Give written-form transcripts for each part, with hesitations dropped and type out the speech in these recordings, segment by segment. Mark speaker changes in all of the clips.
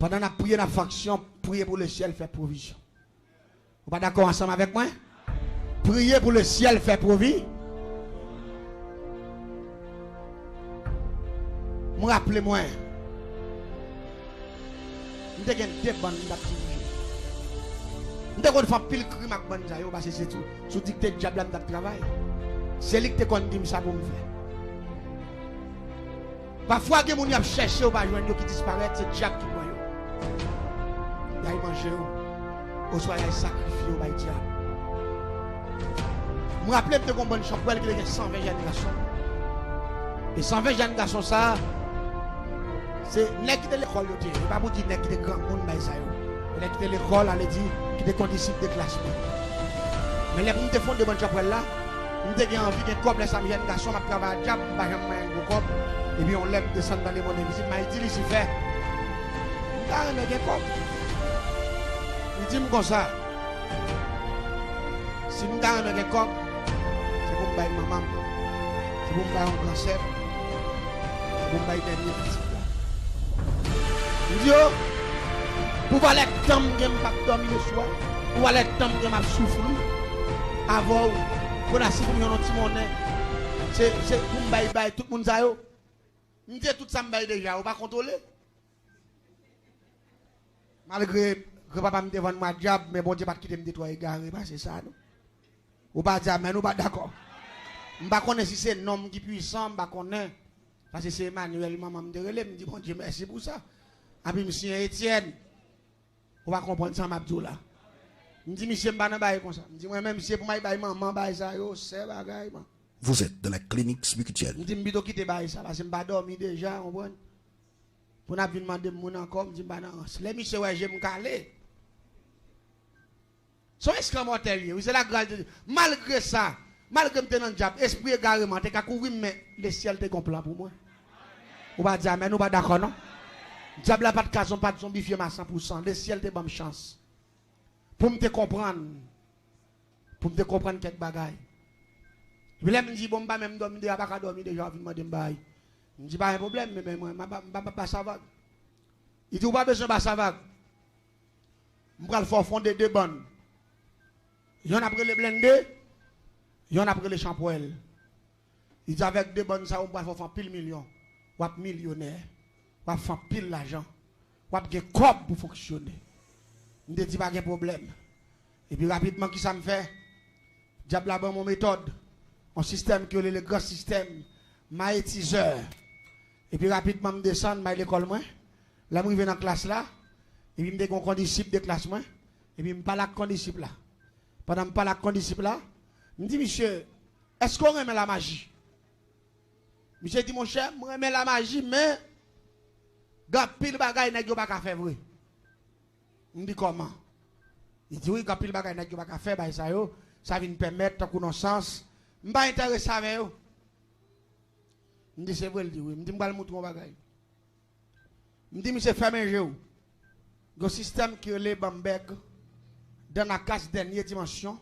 Speaker 1: Pendant que nous prions la fonction, priez pour le ciel, faire provision. Vous pas d'accord ensemble avec moi? Priez pour le ciel, faire provision. Me rappelez-moi. Nous avons des bandes d'activité. Nous avons fait pile crime avec bande ça parce que c'est tout. Sous dicté de diable dans le travail. C'est lui qui te dit ça pour me faire. Parfois, il y a des gens qui cherchent ou pas joindre qui disparaissent, c'est diable qui noie. Il y a mangé ou soit il y a sacrifié au diable. Je me rappelle de une bonne chambre qui a 120 générations. Et 120 générations ça c'est nèg qui de l'école yo. Il pas pour dire nèg qui de grand monde bay ça yo. Nèg qui de l'école allait dire qui de condisciple de classe. Mais les pour me fond de bonne chapelle là, me te envie de couple ça jeune garçon m'a travailler diable pas jamais un gros couple et puis on lève descendre dans les mondes invisibles m'a dit ici fait. Car me gen couple. Il dit comme ça. Si nous gagne me gen couple, c'est pour me bailler maman. C'est pour me bailler un grand chef. C'est pour me bailler dernier petit. Je dis, pour aller temps que je pas dormir le soir, pour aller temps que je souffrir, avant, pour la cible, on a un petit monnaie. C'est pour me bailler tout le monde. Je dis tout ça me baille déjà, on va contrôler. Malgré que papa me devant moi diable, mais bon Dieu pas quitter me détruire égaré, c'est ça. Ou pas dire, mais nous pas d'accord. Je ne sais pas si c'est un homme qui est puissant, je ne sais pas. Parce que c'est Emmanuel, maman me dit, bon Dieu, merci pour ça. Et puis, monsieur Etienne, on va comprendre ça, Mabdou là. Je dis, monsieur, je ne sais pas comme ça. Je dis, moi-même, monsieur, pour moi, maman, ça, c'est bagaille.
Speaker 2: Vous êtes de la clinique spirituelle.
Speaker 1: Je dis, je vais quitter ça, parce que je ne pas dormir déjà, on voit. Pour nous demander mon encore, je dis, non, les monsieur, ouais, je me caler. Son esclamotel, oui, c'est la grâce de Dieu. Malgré ça, malgré que je suis dans le diable, esprit égarement, tu as couru, mais le ciel te complet pour moi. On va dire, mais nous pas d'accord, non? Diable n'a pas de cas, pas de zombifié à 100%. Le ciel te donne chance. Pour me te comprendre. Pour me te comprendre quelques bagailles. Je me dis, bon, même dormir, je ne vais pas dormir déjà, je me dis, je ne dis pas un problème, mais moi, je ne vais pas savoir. Il dit, pas besoin de savoir. Je vais faire fonder deux bonnes. Il y en a pris les blendés, il y en a pris les shampoings. Il dit, avec deux bonnes, ça, on va faire pile million. Ou millionnaire. Ou faire pile l'argent. Ou faire corps pour fonctionner. Je ne dis pas qu'il y a un problème. Et puis rapidement, qui ça me fait? Diable là mon méthode. Un système qui est le grand système. Maïtiseur. Et puis rapidement, je descends, je l'école. Là, je vais dans la classe là. Et puis je me dis qu'on disciple de classe. Et puis je parle avec un disciple là. Pendant que je parle avec un disciple là, je me dis, monsieur, est-ce qu'on remet la magie? Monsieur dit, mon cher, je remets la magie, mais gars pile bagay n'a pas faire vrai. Je me dis comment? Il dit oui, gars pile bagay n'a pas faire bah ça vient permettre ta connaissance. Je suis pas intéressé avec eux. Je me dis c'est vrai, il dit oui. Je me dis je vais montrer mon bagay. Je me dis monsieur ferme un jeu. Le système qui est le Bamberg dans la case dernière dimension.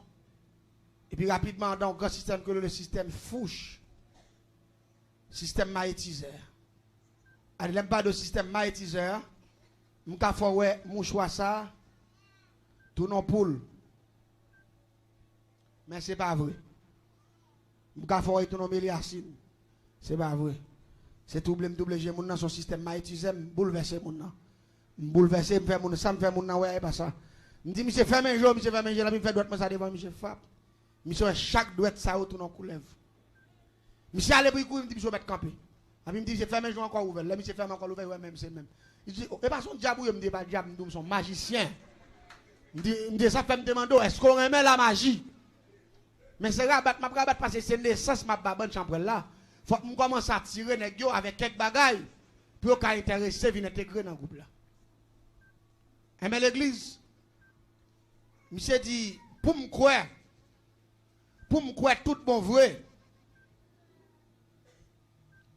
Speaker 1: Et puis rapidement dans le système que le système fouche. Système maïtiseur. Je n'aime pas de système maïtiseur. Je vais faire mon choix ça. Tout non poule. Mais ce n'est pas vrai. Je vais faire tout non méliacine. Ce n'est pas vrai. C'est tout double G. Mon son système maïtiseur. Je bouleverser mon nom. Je bouleverser. Je fais mon ça. Je fais mon nom. Ouais, pas ça. Je dis, monsieur, ferme un jour. Monsieur, ferme un jour. Je fais droite. Ça devant. Monsieur, frappe. Monsieur, chaque doigt ça. Tout non coulève. Monsieur, allez pour il me dit, monsieur, mettre campé. Il me dit, je ferme un jour encore ouvert. Là, monsieur, ferme encore ouvert. Ouais, même, c'est même. Il dit, et pas son diable, il me dit, pas diable, nous sommes magiciens. Il me dit, ça fait me demander, est-ce qu'on remet la magie? Mais c'est rabat, ma rabat parce que c'est naissance, ma bonne chambre là. Faut que je commence à tirer les gars avec quelques bagailles pour qu'on intéresse, venir intégrer dans le groupe là. Mais l'église, monsieur dit, pour me croire tout bon vrai,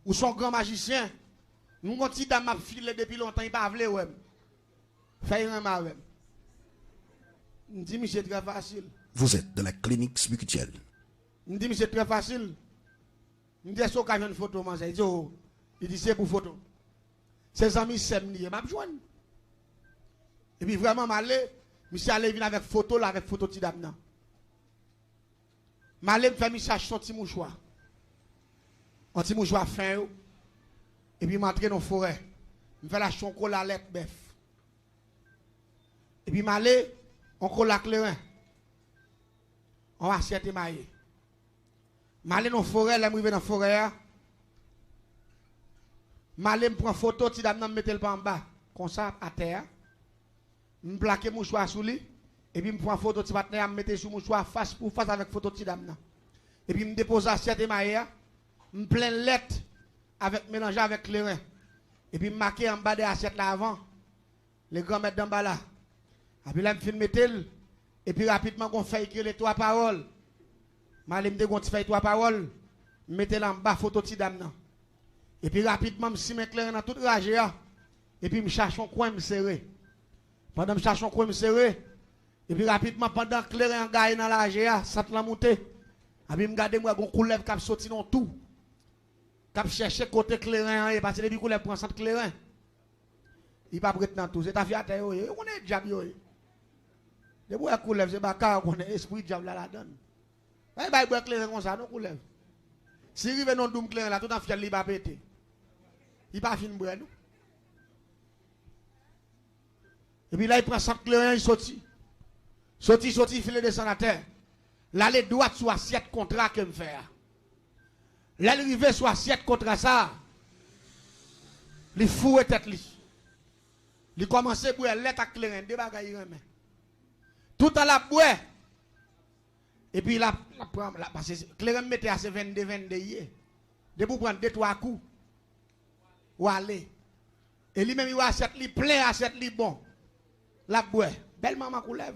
Speaker 1: ou son grand magicien, nous continuons dans ma file depuis longtemps, il pas voulu ouais. Faire un mal. Je dis monsieur très facile.
Speaker 2: Vous êtes de la clinique spirituelle.
Speaker 1: Je dis monsieur très facile. Je dis est-ce qu'on a une photo moi il dit c'est pour photo. Ses amis s'aiment ni m'a joindre. Et puis vraiment malé, monsieur allé venir avec photo là avec photo ti dame nan. Malé me fait monsieur son petit mouchoir. Un petit mouchoir fin yo. Et puis m'entrer dans forêt. Me fait la chonko la lettre bœuf. Et puis malé on colle la clairin. On va assiette maillé. Malé dans forêt, là m'rive dans forêt. Malé me prend photo ti dame nan me mettre le en bas comme ça à terre. Me plaquer mouchoir sous lui et puis me prend photo ti partenaire me mettre sous mouchoir face pour face avec photo ti dame nan. Et puis me dépose assiette maillé. Me plein lettre avec mélanger avec clairin. Et puis me marquer en bas de l'assiette là avant. Les grands mettre d'en bas là. Et puis là me filme tel et puis rapidement qu'on fait écrire les trois paroles. Malé me dégonte fait trois paroles. Mettez là en bas photo ti dame nan. Et puis rapidement me si me clairin dans toute rage et puis me cherche un coin me serrer. Pendant que je cherche un coin me serrer, et puis rapidement, pendant que clairin en gagne dans la GA, ça te l'a monté. Et puis je regarde moi, un coulev qui a sorti dans tout. Qui a cherché côté clairin, et parce que depuis coulev prend centre clairin. Il pas prêt dans tout. C'est ta fille à terre, on est diable. De bois coulev, c'est pas qu'on est esprit diable là la donne. Il va boire clairin comme ça, non coulev. Si il arrive non doum clairin là, tout en fiel, il va péter. Il pas fin boire nous. Et puis là, il prend 100 clairin, il sortit. Sorti, il descend à terre. Là, les droits sur assiette contrat que me fait. Là, il arrive sur assiette contrat ça. Il fout tête li. Il commence à boire lettre à clairin, des bagailles remet. Tout à la boire. Et puis là, parce que clairin mettait à ses 22 hier. De pour prendre 2-3 coups. Ou aller. Et lui-même, il a assiette li plein, assiette li bon. La boue, belle maman coulève.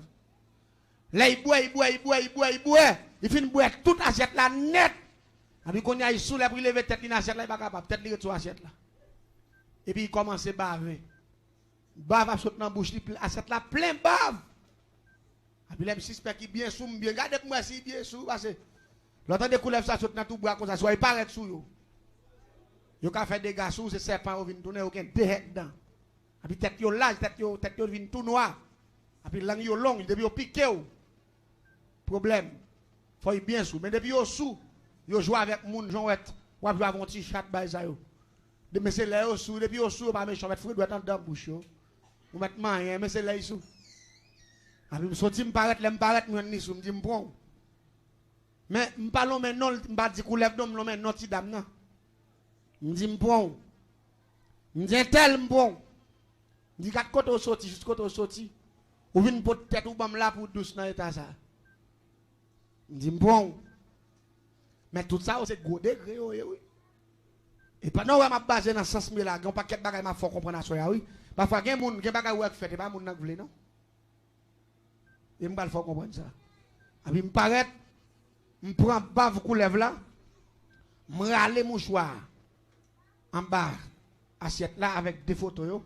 Speaker 1: Là, il boit. Il finit de boire toute assiette là net. Et puis, quand il y a sous la pour lever tête, il assiette là, il n'est pas capable. Peut-être qu'il retourne assiette là. Et puis, il commence à baver. Bave à sauter dans la bouche, assiette là plein bave. Et puis, il suspect qu'il bien sous, bien. Regardez-moi si bien sous, parce que l'autre des coulèves, ça saute dans tout bois comme ça, soit il paraît sous yo. Yo ka fait des gars sous, c'est serpent, il vient tourner, aucun tête dedans. Et puis tête yo large, tête yo vient tout noir. Et puis langue yo long, depuis yo piqué ou. Problème. Faut y bien sous, mais depuis yo sous, yo joue avec moun Jean-Ouette, ou joue avec un petit chat ba ça yo. De mais c'est là yo sous, depuis yo sous pas méchant, mettre fruit doit dans dans bouche yo. Ou mettre main, mais c'est là sous. Et puis me sorti me paraître, me paraître moi ni sous, me dit me prend. Mais me parlons maintenant, me pas dit coulève d'homme non mais non ti dame nan. Me dit me prend. Me dit tel me prend. Dit quatre côtés sorti, juste côté sorti. Ou vinn pour tête ou bam là pour douce dans état ça. Dit bon. Mais tout ça c'est gros degré oui. Et pendant on m'a basé dans sens là, on paquet bagay m'a faut comprendre ça oui. Parfois gen moun gen bagay ou fait pas moun nan vle non. Et m'pa faut comprendre ça. Et puis me paraît me prend bave coulève là. Me râler mouchoir en bas assiette là avec des photos yo.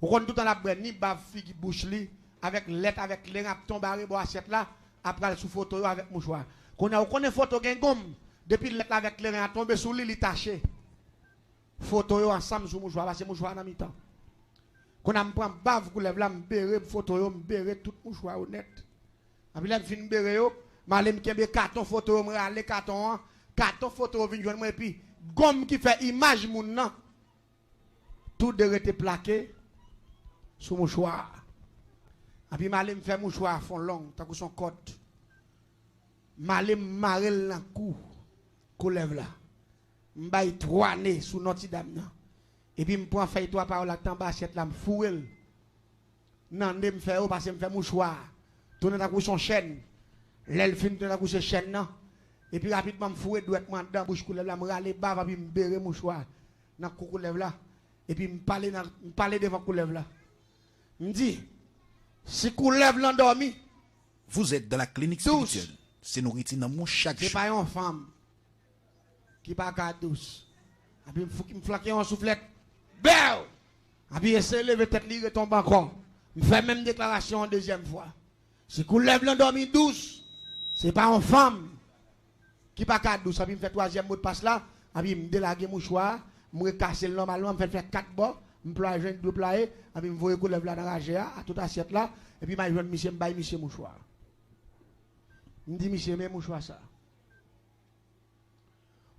Speaker 1: Ou kon tout dans la brenne ni bave figue bouche li avec lettre avec les rap tomber bo assiette là après sous photo yo avec mouchoir. Qu'on a connaît photo gen gomme depuis lettre avec les rap tomber sous li taché. Photo yo ensemble sous mouchoir parce que mouchoir dans mi-temps. Qu'on a me prend bave coulève là me bérer photo yo me bérer tout mouchoir honnête. Après là me fin bérer yo, m'aller me kembe carton photo me rale carton photo vinn joindre moi et puis gomme qui fait image moun nan. Tout de rete plaqué sous mouchoir. Et puis m'aller me faire mouchoir fond long tant que son côte. M'aller marel dans cou coulève là. M'bay 3 nez sous Notre Dame nan. Et puis me prend feuille 3 par là en bas assiette là me fourrel. Nan me faire parce que me fait mouchoir. Tourner dans son chaîne. L'elle fin de la couche chaîne nan. Et puis rapidement me fourrer doucement dans bouche coulève là me râler bave puis me bérer mouchoir dans cou coulève là. Et puis me parler devant coulève là. Me dit si coulève l'endormi.
Speaker 2: Vous êtes dans la clinique spirituelle. C'est nourriture dans mon chaque jour.
Speaker 1: C'est pas une femme qui pas qu'à douce. Et puis me flaquer en soufflette. Belle. Et puis essayer de lever tête li retombe encore. Me fait même déclaration une deuxième fois. Si coulève l'endormi douce, c'est pas une femme qui pas qu'à douce. Et puis me fait troisième mot de passe là. Et puis me délaguer mouchoir, me casser normalement, me fait 4 bords. m'ploie jeune deux player, et puis m'voyer qu'on lève là dans la GA, à toute assiette là, et puis m'a jeune monsieur m'baille monsieur mouchoir. M'dit monsieur mais mouchoir ça.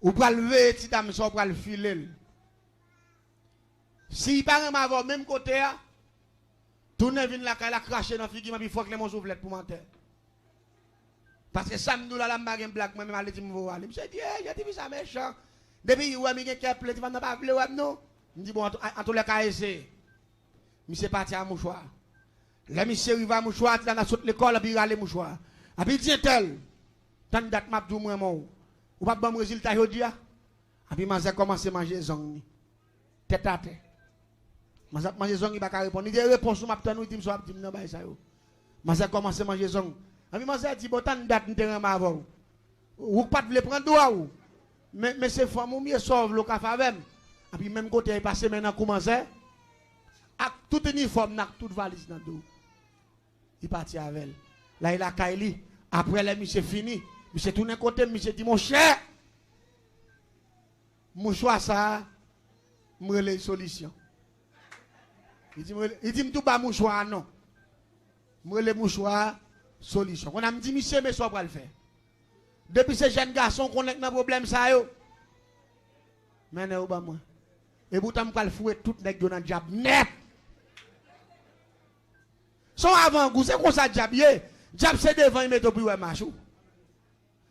Speaker 1: Ou pral lever petit dame ça pral filer. Si parent m'avoir même côté a, tourner vinn la la cracher dans figure puis faut que les mon soufflette pour mentir. Parce que ça nous là la m'a blague moi même aller dire me aller. Monsieur dit j'ai dit ça méchant. Depuis ouais mi gen qui plaît tu vas pas vle ouais non. Me dit bon en tous les cas essayer. Monsieur parti à mouchoir. Là monsieur arrive à mouchoir dans la saute l'école puis aller mouchoir. A puis dit tel. Tant date m'a dou moi mon. Ou pas bon résultat jodi a. A puis m'a commencé manger zong. Tête à tête. M'a manger zong il pas répondre. Il dit réponse m'a tande il dit so dit non ba ça yo. M'a commencé manger zong. A puis m'a dit bon tant date m'te ram avant. Ou pas vle prendre droit ou. Mais c'est femme ou mieux sauve le café avec. Et puis même côté passé maintenant commencer avec tout uniforme avec toute valise dans dos. Il parti avec elle. Là il a Kaili après les monsieur fini, monsieur tourne côté monsieur dit mon cher mon choix ça me les solution. Il dit tout bas mon choix non. Me les mouchoir solution. On a me dit monsieur mais ça va le faire. Depuis ces jeunes garçons qu'on est dans problème ça yo. Mais ne ou pas moi. Et pourtant m'pa le fouet tout nèg yo dans diable net. Son avant goût c'est comme ça diable yé. Diable c'est devant il mettre puis ouais marchou.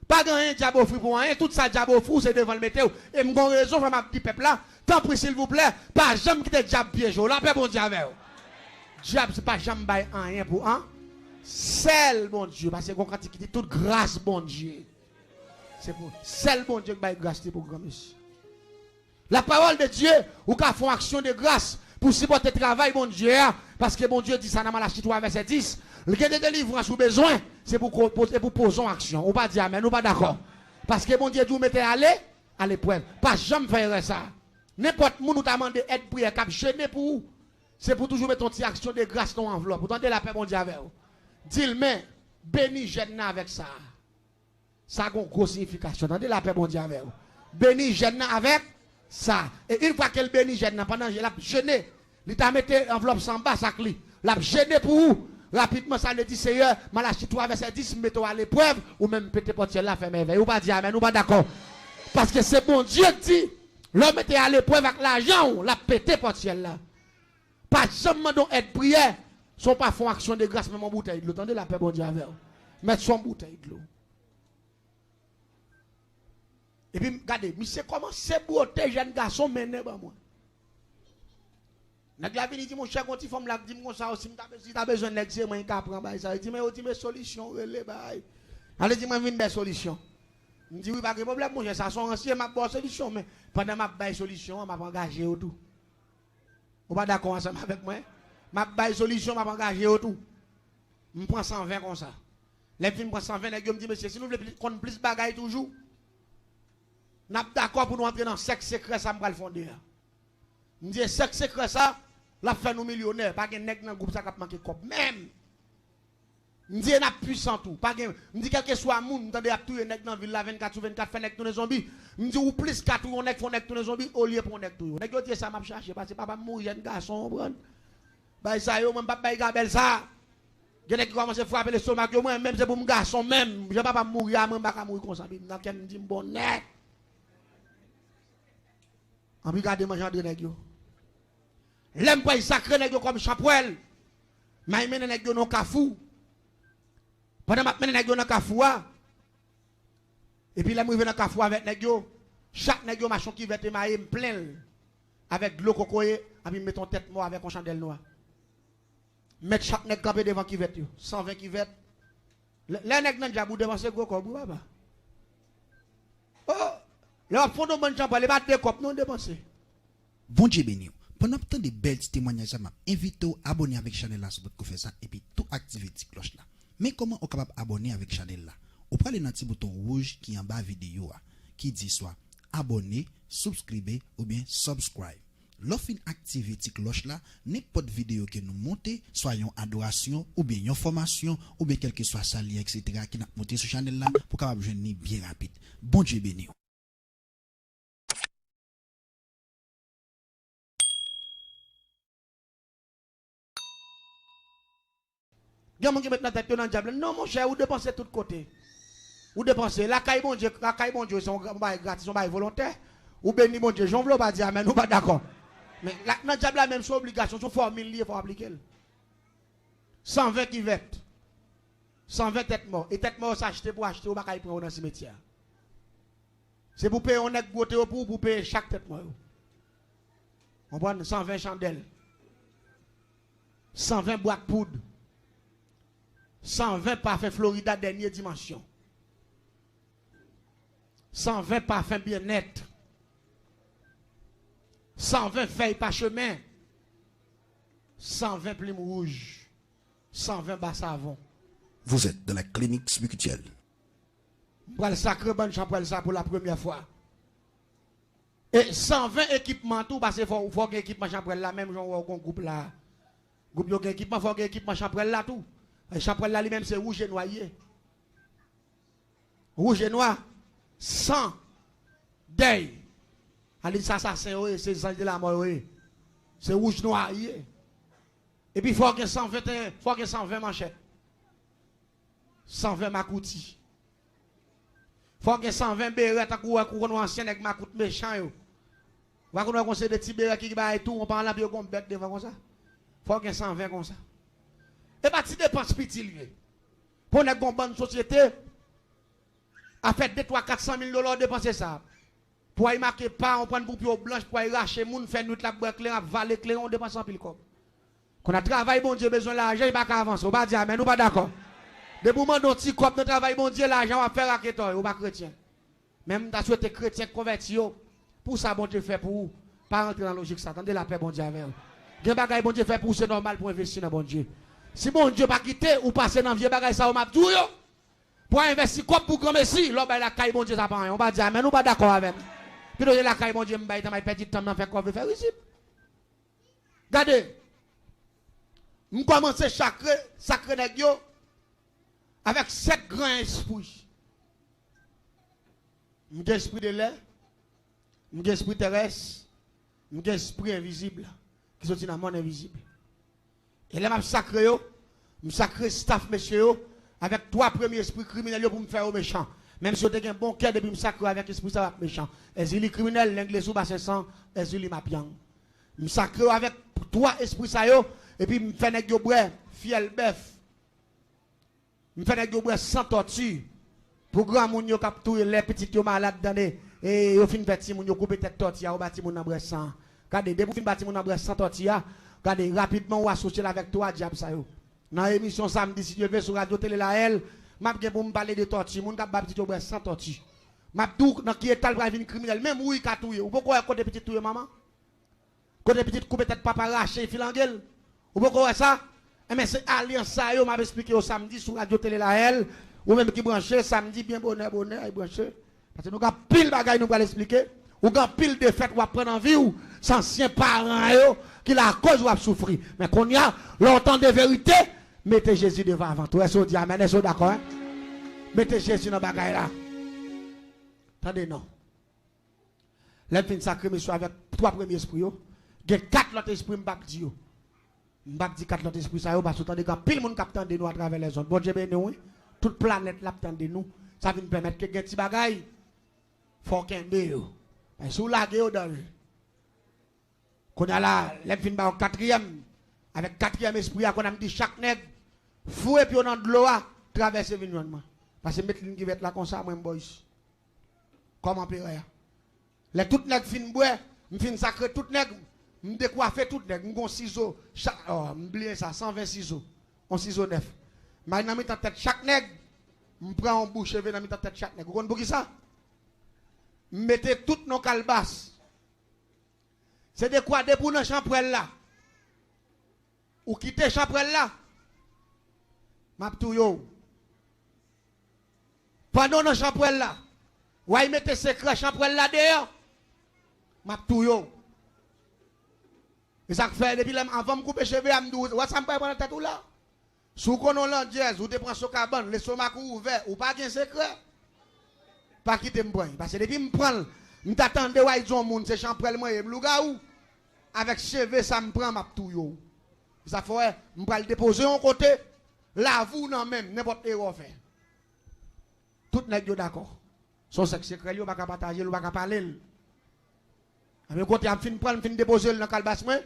Speaker 1: Pas grand diable offrir pour rien, tout ça diable offrir c'est devant le mettre. Et m'gon raison pour ma petit peuple là. Tant pis s'il vous plaît, pas jamais quitter diable piège là, paix bon Dieu avec. Diable c'est pas jamais bail rien pour un. Seul bon Dieu parce que quand il dit toute grâce bon Dieu. C'est pour seul bon Dieu qui va grâce pour grand monsieur. La parole de Dieu, ou qu'a font action de grâce pour supporter le travail, bon Dieu, parce que bon Dieu dit ça dans Malachie 3, verset 10. Le cas de délivrance ou besoin, c'est pour poser en action. On pas dire amen, on pas d'accord. Parce que bon Dieu dit, vous mettez à l'épreuve. Pas jamais faire ça. N'importe qui nous t'a demandé aide prière, cap gêné pour vous. C'est pour toujours mettre une petite action de grâce dans l'enveloppe. Pour tenter la paix, bon Dieu, avec vous. Dis-le, mais, bénis jeune avec ça. Ça a une grosse signification. Tendez la paix, bon Dieu, avec vous. Bénis jeune avec ça. Et une fois qu'elle bénit jeune, pendant que l'a jeûné, il t'a mis enveloppe sans bas, ça clé. L'a gêné pour vous. Rapidement, ça le dit, Seigneur, Malachie 3, verset 10, mettez à l'épreuve, ou même pété portier là, fait merveille. Ou pas dire amen, ou pas d'accord. Parce que c'est bon Dieu qui dit, l'homme était à l'épreuve avec l'argent, la pété portier là. Pas seulement donc être prière, sont pas font action de grâce, même en bouteille de l'eau. Attendez la paix, bon Dieu, avec vous. Mettre son bouteille de l'eau. Et puis, regardez, monsieur, comment c'est beauté, jeune garçon, mené, bah, moi. Nèg la vini dit mon cher quand il femme la dit mon ça aussi si t'as besoin de l'exer moi ka prend bail ça il dit mais dit mes solution relé bail allez dit moi vinn des solutions me dit oui pas de problème mon cher ça sont ancien m'a bonne solution mais pendant m'a bail solution m'a engagé au tout ou pas d'accord ensemble avec moi m'a bail solution m'a engagé au tout me prend 120 comme ça les films prend 120 nèg me dit monsieur si nous voulons qu'on plus bagaille toujours n'a d'accord pour nous entrer dans sexe secret ça me va le fonder me dit sexe secret ça la fait nous millionnaires pas gen nèg dans groupe ça cap manquer cop même me dit n'a puissant tout pas gen me dit quel que soit moun tande a touyer nèg dans ville la 24 sur 24 fait nèg tourner zombie me dit ou plus 4 ou nèg font nèg tourner zombie au lieu pour nèg tout nèg yo dit ça m'a chercher parce que papa mourir jeune garçon prendre bay ça yo même pas bay gabel ça gen nèg commence frapper le stomac yo moi même c'est pour mon garçon même je pas mourir moi pas mourir comme ça dans ken me dit bon net en regarder manger de nèg yo l'aime pas sacré nèg yo comme chapouel mais mène nèg yo non kafou pendant m'a mène nèg yo dans kafou et puis là moi vient dans kafou avec nèg yo chaque nèg yo machin qui vete maï plein avec de l'eau cocoye et puis metton tête mort avec un chandelle noire mettre chaque nèg campé devant qui vete yo 120 qui vete les nèg nan diabou devant ce gros corps papa oh le fond de bonne chambre les battre des copes non dépenser
Speaker 2: Bon Dieu béni. Pendant tant de belles témoignages, m'a invité à abonner avec Chanel là sur votre faire ça et puis tout activer cette cloche là. Mais comment on capable abonner avec Chanel là? On prend le petit bouton rouge qui est en bas vidéo qui dit soit abonner, subscriber ou bien subscribe. Lorsqu'on active cette cloche là, n'importe vidéo que nous montez, soit une adoration ou bien une formation ou bien quel que soit ça lien etc. qui n'a monté sur Chanel là pour capable joindre bien rapide. Bon Dieu béni.
Speaker 1: Il y a des gens qui mettent la tête dans le diable. Non, mon cher, vous dépensez de tous côtés. Vous dépensez. La caille, bon Dieu, c'est un bail gratis, un bail volontaire. Ou béni, bon Dieu, j'en veux pas dire, mais nous pas d'accord. Mais dans le diable, même son obligation, son formule, il faut appliquer. 120 qui vêtent. 120 têtes mortes. Et têtes mortes s'acheter pour acheter, ou pas prendre dans le cimetière. C'est pour payer, on est pour payer chaque tête morte. On prend 120 chandelles. 120 boîtes de poudre. 120 parfums Florida dernière dimension. 120 parfums bien-être. 120 feuilles parchemin. 120 plumes rouges. 120 bas savon.
Speaker 2: Vous êtes dans la clinique spirituelle.
Speaker 1: Pour le sacré bonne chambre ça pour la première fois. Et 120 équipements tout parce qu'il faut que l'équipement chambre là même genre un groupe là. Groupe yo équipement faut que équipement chambre là tout. Et chambre là lui-même c'est rouge et noyé. Rouge et noir. 100 deuil. Ali ça assassin c'est ange de la mort c'est rouge noir. Et puis faut que 121 faut que 120 manchettes. 120 makouti. Faut que 120 béret ta kou ancien avec makout méchant yo. Va qu'on conseil de petits béret qui ba et tout on parle là puis on bête devant comme ça. Faut que 120 comme ça. Et pas ti dépense petit lié. Pour une bonne société a fait 2 3 400 000 $ dépenser ça. Pour y marquer pas on prend pour pio blanche pour y racher moun faire nuit la boire clair valer clair on dépense en pile comme. Qu'on a travail bon Dieu besoin l'argent il pas avancer. On va dire mais nous pas d'accord. De moment dont ti comme notre travail bon Dieu l'argent va faire raqueteur ou pas chrétien. Même t'as souhaité chrétien converti pour ça bon Dieu fait pour vous. Pas rentrer dans la logique ça. Attendez la paix bon Dieu avec vous. Gen bagay bon Dieu fait pour c'est normal pour investir dans bon Dieu. Si bon Dieu pas quitter ou passer dans vieux bagay ça ou m'a tout yo. Pour investir comme pour grand messie, l'homme la caille bon Dieu ça pas rien. On va dire mais nous pas d'accord avec. Puis la caille bon Dieu m'baille dans ma petit temps dans faire quoi faire ici. Regardez. Nous commencer sacré nèg yo avec 7 grands esprits. Nous esprit de l'air, nous esprit terrestre, nous esprit invisible qui sont dans le monde invisible. Et là, je sacré, je sacré staff, monsieur, avec 3 premiers esprits criminels pour me faire au méchant. Même si vous avez un bon cœur, depuis me sacré avec l'esprit méchant. Les criminels, l'anglais sous bas 500, les mapiang. Je sacré avec 3 esprits, et puis je fais un gobret, fiel bœuf. Je fais un gobret sans torture. Pour grand moun yo capturer les petits yo malades dans et yo fin petit moun yo couper tête tortilla ou bâti moun dans bras sang. Regardez dès pour fin bâti moun dans bras sans tortilla, regardez rapidement ou associer avec toi diable ça yo. Dans émission samedi si Dieu veut sur radio télé la elle, m'a gen pour me parler de tortilla, moun k'ap ba petit yo bras sans tortilla. M'a tout dans qui étal pour venir criminel même oui ka touyer. Ou pourquoi côté petit touyer maman? Côté petit couper tête papa racher filangel. Ou pourquoi ça? Mais c'est alliance ça yo m'a expliqué au samedi sur radio télé la elle. Ou même qui branché samedi bien bonheur il branché parce que nous avons pile bagaille nous va l'expliquer ou avons pile de fête ou prendre en vie ou anciens parents yo qui la cause ou a souffrir mais qu'on y a longtemps de vérité mettez Jésus devant avant tout est-ce que dit amen est-ce d'accord hein? Mettez Jésus dans bagaille là attendez non l'esprit sacré monsieur avec 3 premiers esprits yo il y a 4 autres esprits m'pa dit yo m'pa dit 4 autres esprits ça yo parce que attendez quand pile monde captant de nous à travers les zones bon Dieu béni oui toute planète l'attend de nous ça vient permettre que petit bagaille faut qu'un deux sous la gueule dans qu'on a là les fin ba 4e avec 4e esprit qu'on a dit chaque nèg fouet puis on dans de l'eau traverser vignonement parce que mettre ligne qui va être là comme ça moi boys comment pérer les tout nèg fin boire fin sacré tout nèg me décoiffer tout nèg m'gon ciseau chaque m'oublier ça 120 ciseaux on ciseau neuf. Mais dans mi tête chaque nègre, me prend en bouche dans mi tête chaque nègre. Vous comprenez pour qui ça? Mettez toutes nos calebasses. C'est de quoi de pour dans champrelle là. Ou quitter champrelle là. M'a tout yo. Pendant dans champrelle là. Ou y mettez secret champrelle là dehors. M'a tout yo. Et ça fait depuis avant me couper cheveux à me dire, "Wa ça me prend dans tête ou là?" Sous qu'on a l'andiez, ou te prends son cabane, le stomac ouvert, ou pas de secret. Pas quitter me prendre. Parce que depuis me prendre, me t'attendais, ouais, ils ont moun, c'est champrel moi, et m'lougaou. Avec cheveux, ça me prend ma tout yo. Ça fait, me prend le déposer en côté, La vous non même n'importe erreur fait. Tout nèg yo d'accord. Son sexe secret yo pas ka partager, yo pas ka parler. Avec côté am fin prendre fin déposer dans calbas moi.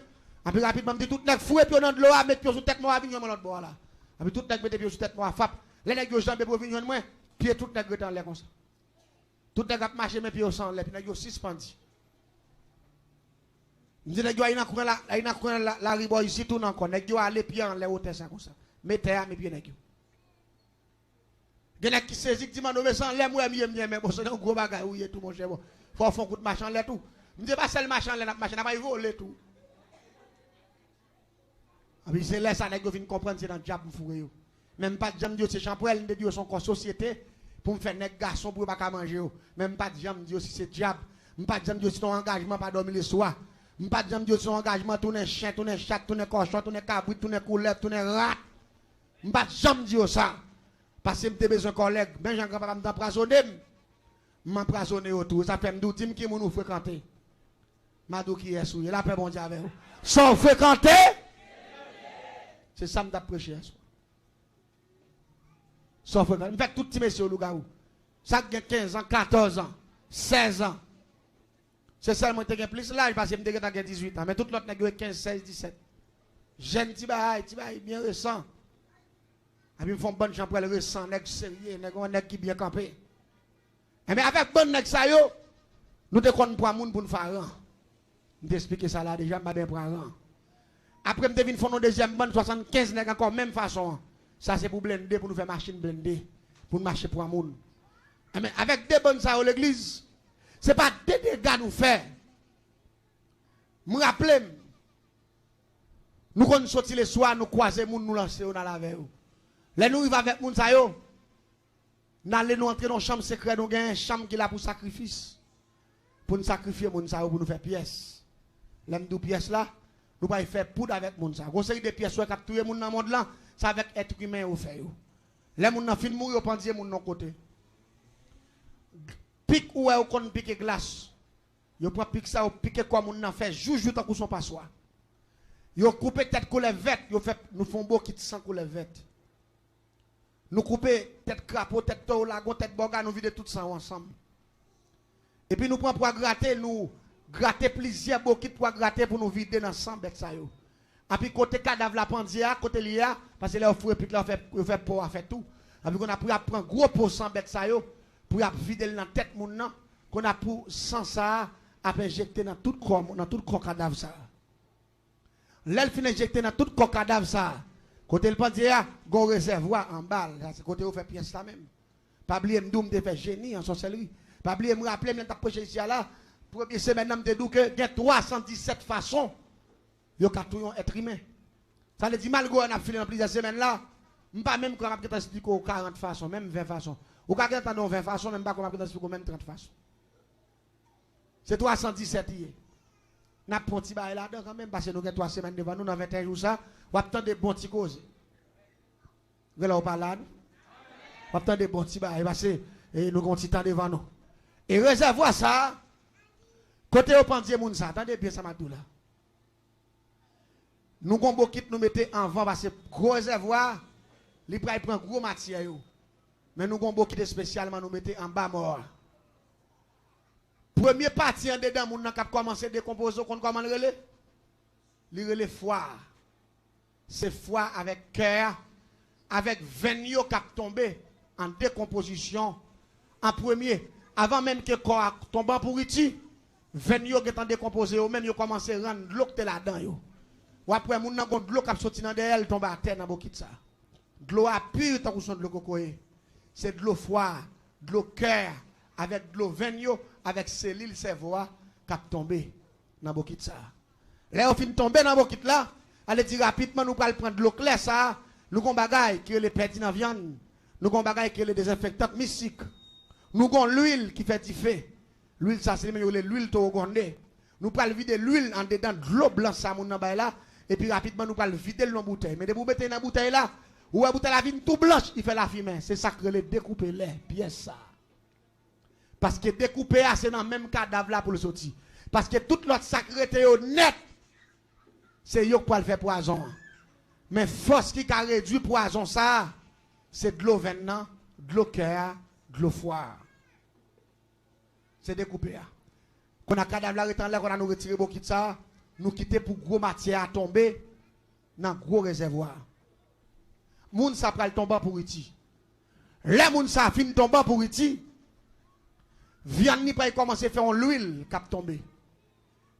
Speaker 1: Après rapidement me dit tout nèg fouet pied dans de l'eau à mettre pied sur tête moi venir l'autre bord là. Après tout nèg mettre pied sur tête moi fap. Les nèg yo jambe pour venir moi, pied tout nèg dans l'air comme ça. Tout nèg a marcher mes pieds au sang, les nèg yo suspendu. Me dit nèg yo ina coin la ribo ici tout encore nèg yo aller pied en l'air hauteur ça comme ça. Mettez à mes pieds nèg yo. Gen qui saisit dit mano sans l'air moi mais bon c'est un gros bagage oui tout mon cher bon. Faut faire coup de machin là tout. Me dit pas seul machin là n'a pas voler tout. Puis c'est là ça nèg yo vinn comprendre c'est dans diable fourré yo. Même pas de jam Dieu c'est champrel de Dieu son corps société pour me faire nèg garçon pour pas manger yo. Même pas de jam Dieu si c'est diable. Me pas de jam Dieu si ton engagement pas dormir le soir. Me pas de jam Dieu si ton engagement tourner chien, tourner chat, tourner cochon, tourner cabrit, tourner couleur, tourner rat. Me pas de jam Dieu ça. Parce que m'te besoin collègue, ben Jean grand papa m'empoisonner. M'empoisonner autour, ça fait m'dou dim qui nous fréquenter. Madou qui est souillé, la paix bon Dieu avec vous. Sans fréquenter. C'est ça m't'a prêché. Sans fréquenter. M'fait tout petit monsieur Lougaou. Ça a 15 ans, 14 ans, 16 ans. C'est seulement que tu plus l'âge parce que je suis 18 ans. Mais tout l'autre n'a 15, 16, 17. Jeune petit bail bien récent. Et puis ils font bonne chambre pour le récent, nèg sérieux, nèg qui bien campé. Mais avec bonne nèg ça yo, nous te connaissons pour moun pour nous faire rang. Je t'explique ça là déjà, m'a bien prendre rang. Après me devine font nos deuxième bonne 75 nèg encore même façon. Ça c'est pour blender pour nous faire machine blender, pour marcher pour moun. Mais avec des bonnes ça l'église, c'est pas des dégâts nous faire. Me rappelle nous qu'on sorti le soir nous croiser moun nous lancer dans la veille. Les nous arrivons avec moun sa yo. N'allez nous entrer dans chambre secrète, nous gagne chambre qui là pour sacrifice. Pour nous sacrifier moun sa yo pour nous faire pièces. L'aime deux pièces là, nous pas faire poudre avec moun sa. Conseil des pièces qui capturer moun dans monde là, ça avec être humain au fait yo. Les moun nan fin mourir pendier moun non côté. Pique ou est kon pique glace. Yo prend pique ça ou pique quoi moun nan fait joujou tant qu'on son passoire. Yo couper tête couleur verte, yo fait nous font beau qui sans couleur verte. Nous couper tête crapaud, tête taureau, lagon, tête boga, nous vider tout ça ensemble. Et puis nous prenons pour gratter plusieurs bokits pour gratter pour nous vider dans 100 bêtes ça yo. Et puis côté cadavre la pandia, côté lia, parce que là on fait là on fait pour faire tout. Et puis on a pris à prendre gros pour 100 bêtes ça yo pour vider dans tête moun nan, qu'on a pour sans ça à injecter dans tout corps cadavre ça. L'elle fin injecter dans tout corps cadavre ça. Côté le pandia, gon réservoir en balle, c'est côté où fait pièce là même. Pas oublier m'doum de faire génie en sorcellerie. Pas oublier me rappeler m'ta projet ici là, première semaine m'te dou que il y a 317 façons yo ka touyon être humain. Ça veut dire malgré on a filé dans plusieurs semaines là, m'pas même quand m'a expliquer 40 façons, même 20 façons. Ou ka attendre 20 façons, même pas comment m'a expliquer même 30 façons. C'est 317 hier. N'a pas petit bail là-dedans quand même parce que nous avons 3 semaines devant nous dans 21 jours ça, ou attendre des bons petits causes. Vous là on parle là. On attend des bons petits bail parce que nous avons petit temps devant nous. Et réservoir ça côté au pendier moun ça, attendez bien ça m'a tout là. Nous avons beaucoup nous mettons en vent parce que gros réservoir, il prend gros matière yo. Mais nous avons beaucoup spécialement nous mettons en bas mort. Premier parti en dedans, moun nan kap commencer à décomposer, qu'on comment le relais? Le relais foie. C'est foie avec cœur, avec veine kap tombé en décomposition. En premier, avant même que le corps tombe en pourriti, veine est en décomposé, ou même yo commencé à rendre l'eau que là-dedans. Ou après, moun nan gon de l'eau kap sorti dans derrière, tombe à terre dans bokit ça. De l'eau à pure, tant qu'on son de l'eau cocoé. C'est de l'eau foie, de l'eau cœur, avec de l'eau veine avec cellules cerveau qui a tombé dans bokit ça. Là on fin tomber dans bokit là, allez dire rapidement nous allons prendre de l'eau claire ça, nous gon bagay qui les perdu dans viande, nous gon bagay qui les désinfectants mystiques. Nous gon l'huile qui fait du feu. L'huile ça c'est l'huile togondé. Nous allons vider l'huile en dedans de l'eau blanche ça mon nan là et puis rapidement nous allons vider dans bouteille. Mais de vous mettez dans bouteille là, ou la bouteille la vine tout blanche, il fait la fumée. C'est ça que les découper les pièces ça. Parce que découper c'est dans le même cadavre là pour le sortir. Parce que toute l'autre sacré net, c'est yo pour le faire poison. Mais force qui a réduit poison ça, c'est de l'eau venant, de l'eau cœur, de l'eau foire. C'est découpé. Quand on a cadavre là, on a nous retiré beaucoup de ça, nous quitter pour gros matière à tomber dans gros réservoir. Moun ça pral tomber pour iti. Les moun ça fin tomber pour iti. Viande ni pas commencer à faire l'huile cap tomber.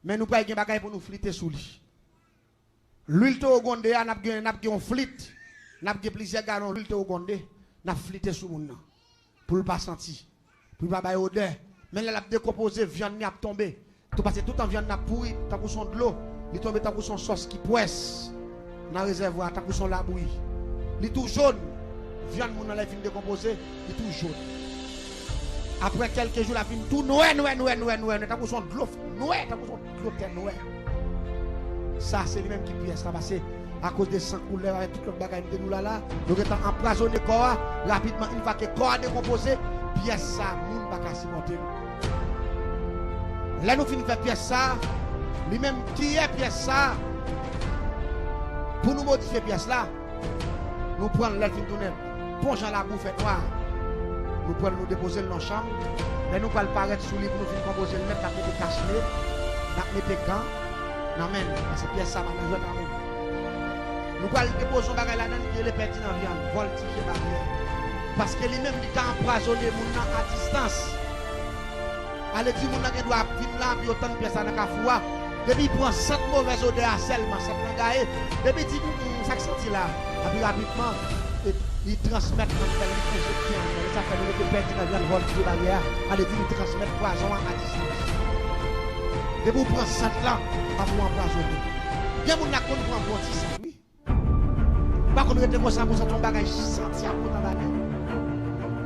Speaker 1: Mais nous pas gen bagay pour nous fliter sous lui. L'huile to gonde n'a gen flit, n'a gen plusieurs galons l'huile to gonde, n'a fliter sous moun nan. Pour le pas sentir. Pour pas bay odeur. Mais là, la décomposé, viande n'a tombé. Tout parce que tout en viande n'a pourri, tant pour son de l'eau, il tombe tant pour son sauce qui poisse dans le réservoir, tant pour son labouille. Il est tout jaune. Viande mon dans la fin décomposé, il est tout jaune. Après quelques jours, la fin tout noir, tant pour son de l'eau, noir, tant pour son de l'eau noir. Ça, c'est lui-même qui pièce là, parce que à cause des sang couleurs avec tout le bagage de nous là, nous sommes empoisonnés corps, rapidement, une fois que le corps a décomposé, pièce ça, moun pas qu'à supporter. Là nous finissons faire pièce ça, lui-même qui est pièce ça, pour nous modifier pièce là, nous prenons la fin tourner, plonge à la bouffe noire, nous prenons nous déposer dans la chambre, mais nous allons paraître sous lui pour nous finir composer le mettre, nous mettre cache-nez, nous mettre gants, non mais parce que pièce ça va nous jouer dans nous. Nous allons déposer un bagage là-dedans qui est le petit dans la viande, voltiger barrière. Parce que lui-même il a empoisonné mon à distance. Allez dire mon qui doit venir là puis autant de pièces dans la foua. Depuis il prend 7 mauvaises odeurs seulement, 7 magaïs. Depuis il dit ça qui senti là. Et puis rapidement il transmet dans le ça fait nous perdre dans la volte de barrière. Allez dire il transmet poison à distance. Depuis il prend 7 là pas pour empoisonner. Bien mon n'a qu'on prend pour ça oui. Pas qu'on était comme ça pour ton bagage senti à pour dans la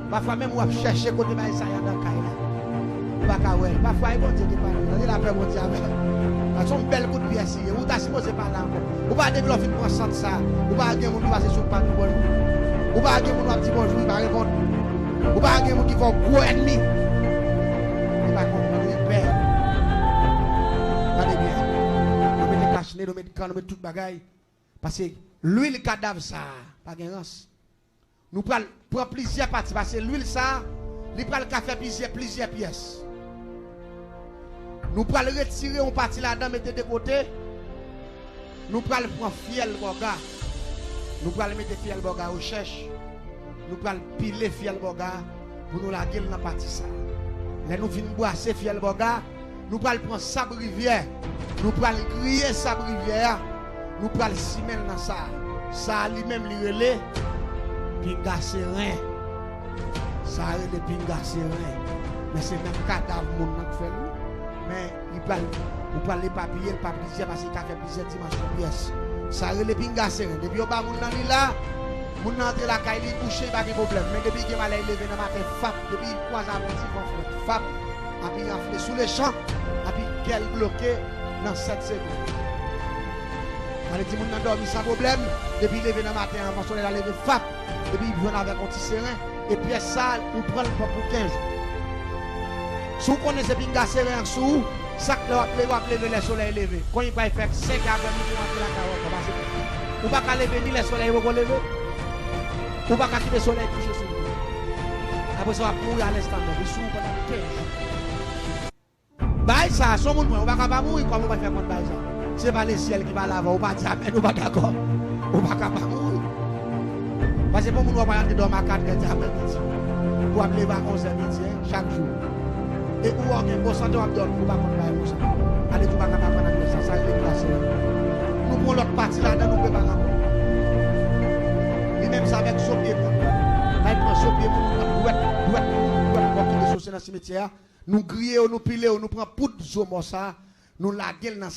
Speaker 1: parfois même on chercher côté bail ça y a dans caille là. Pas ouais, parfois il bon Dieu qui parle. Il a fait bon Dieu avec. Parce son belle coup de pièce ici. Ou ta supposé pas là encore. Ou pas développer une conscience ça. Ou pas gen moun passer sur pas de bon. Ou pas gen moun petit bonjour il va répondre. Ou pas gen moun qui font gros ennemi. Il va comprendre le père. Regardez bien. Nous mettons cache-nez, nous mettons quand nous mettons toute bagaille parce que l'huile cadavre ça pas gen rance. Nous prenons plusieurs parties parce que l'huile ça, il prend le café plusieurs pièces. Nous prenons retirer une partie là-dedans, mettre de côté. Nous prenons prendre fiel boga. Nous prenons mettre fiel boga au cherche. Nous prenons piler fiel boga pour nous la gueule dans la partie ça. Là nous venons boire ces fiel boga. Nous prenons prendre sable rivière. Nous prenons griller sable rivière. Nous prenons ciment dans ça. Ça lui-même lui relais. Pinga serein. Ça a les pinga serein. Mais c'est même cadavre mon qui fait. Mais il parle les papiers, le papier parce qu'il a fait plusieurs dimensions pièces. Ça a les pinga serein. Depuis au bas mon nan là, mon entre la caille il couché pas de problème. Mais depuis qu'il m'a levé dans matin fap, depuis il croise un petit conflit fap, a puis enflé sous les champs, a puis qu'elle bloqué dans 7 secondes. Allez dit mon nan dormi sans problème, depuis il levé dans matin avant soleil la levé fap. Et puis il vient avec un petit serein. Et puis ça, on prend le pour 15 jours. Si vous connaissez pinga serein sous, ça que vous pouvez lever le soleil levé. Quand il va faire 5 après-midi, vous la carotte. Vous ne pouvez pas lever ni le soleil, vous pouvez lever. Vous ne pouvez pas quitter le soleil toucher sur vous. Après ça, vous mourir à l'instant, vous sous pendant 15 jours. Bah ça, son monde, on ne va pas mourir comme on va faire contre ça. Ce n'est pas le ciel qui va là-bas, on va dire amen, on va d'accord. On ne va pas mourir. Parce que pour nous, on va aller dormir à 4 heures après-midi. Pour appeler à 11 h midi chaque jour. Et où on a un bon santé, on va dormir pour ne pas comprendre ça. Allez, tout le monde va prendre ça, ça est déplacé. Nous prenons l'autre partie là-dedans, nous préparons. Et même ça avec son pied. Là, il prend son pied, nous prenons qui est dans le cimetière. Nous grillons, nous pilons, nous prenons poudre de ça, nous la gueule dans ça.